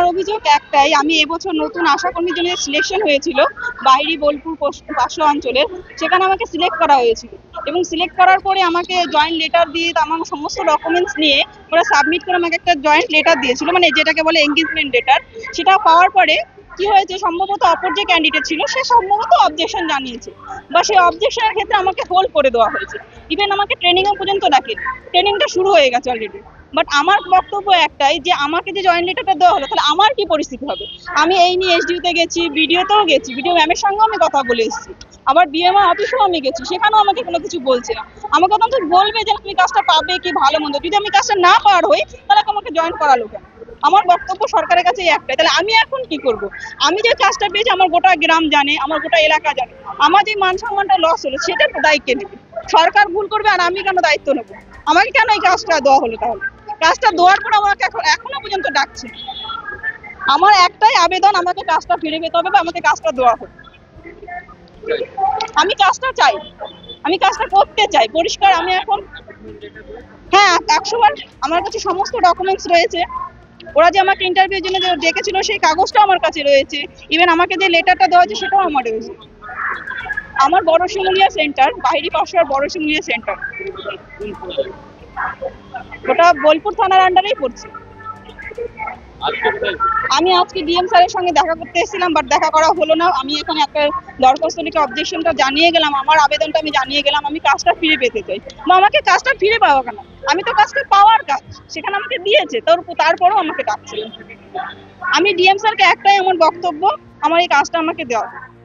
আমার অভিযোগ একটাই, আমি এবছর নতুন আশাকর্মীর জন্য সিলেকশন হয়েছিল বাইরি বোলপুর পার্শ্ব অঞ্চলের, সেখানে আমাকে সিলেক্ট করা হয়েছিল এবং সিলেক্ট করার পরে আমাকে জয়েন্ট লেটার দিয়ে আমার সমস্ত ডকুমেন্টস নিয়ে ওরা সাবমিট করে আমাকে একটা জয়েন্ট লেটার দিয়েছিল, মানে যেটাকে বলে এঙ্গেজমেন্ট লেটার। সেটা পাওয়ার পরে কি হয়েছে, সম্ভবত অপর যে ক্যান্ডিডেট ছিল সে সম্ভবত অবজেকশন জানিয়েছে, বা সেই অবজেকশনের ক্ষেত্রে আমাকে হোল্ড করে দেওয়া হয়েছে। ইভেন আমাকে ট্রেনিং পর্যন্ত ডাকেনি, ট্রেনিংটা শুরু হয়ে গেছে অলরেডি। বাট আমার বক্তব্য একটাই যে আমাকে যে জয়েন্ট লেটারটা দেওয়া হলো, তাহলে আমার কি পরিস্থিতি হবে? আমি এই নিয়ে এসডিওতে গেছি, বিডিওতেও গেছি, বিডিও ম্যামের সঙ্গেও আমি কথা বলে এসেছি, আবার বিএমও অফিসেও আমি গেছি, সেখানেও আমাকে কোনো কিছু বলছে না। আমাকে অন্তত বলবে যে তুমি কাজটা পাবে কি ভালো মন্দ, যদি আমি কাজটা না পাওয়ার হই তাহলে আমাকে জয়েন করালো কেন? আমার বক্তব্য সরকারের কাছে একটাই, তাহলে আমি এখন কি করব? আমি যে কাজটা পেয়েছি আমার গোটা গ্রাম জানে, আমার গোটা এলাকা জানে, আমার যে মান সম্মানটা লস হলো সেটার দায়িত্ব নেবে সরকার। ভুল করবে আর আমি কেন দায়িত্ব নেবো? আমাকে কেন এই কাজটা দেওয়া হলো? তাহলে কাজটা দেওয়ার পর আমাকে এখনো পর্যন্ত ডাকছে। আমার একটাই আবেদন, আমাকে কাজটা ফিরে পেতে হবে বা আমাকে কাজটা দেওয়া হোক। আমি কাজটা চাই, আমি কাজটা করতে চাই পরিষ্কার। আমি এখন হ্যাঁ 100বার আমার কাছে সমস্ত ডকুমেন্টস রয়েছে। ওরা যে আমাকে ইন্টারভিউর জন্য ডেকেছিল সেই কাগজটাও আমার কাছে রয়েছে, ইভেন আমাকে যে লেটারটা দেওয়া হয়েছে সেটাও আমার রয়েছে। আমার বড় শিমুলিয়া সেন্টার, বাইরি পাশার বড় শিমুলিয়া সেন্টার, ওটা বোলপুর থানার আন্ডারেই পড়ছে। আমি আজকে ডিএম স্যারের সঙ্গে দেখা করতে এসেছিলাম, বাট দেখা করা হলো না। আমি এখানে একটা দরখাস্ত লিখে অবজেকশনটা জানিয়ে গেলাম, আমার আবেদনটা আমি জানিয়ে গেলাম, আমি কাজটা ফিরে পেতে চাই। বা আমাকে কাজটা ফিরে পাওয়া কেন? আমি তো কাজটা পাওয়ার কাজ, সেখানে আমাকে দিয়েছে, তারপরেও আমাকে ডাকছিল। আমি ডিএম স্যারকে একটাই আমার বক্তব্য, আমার এই কাজটা আমাকে দেওয়া।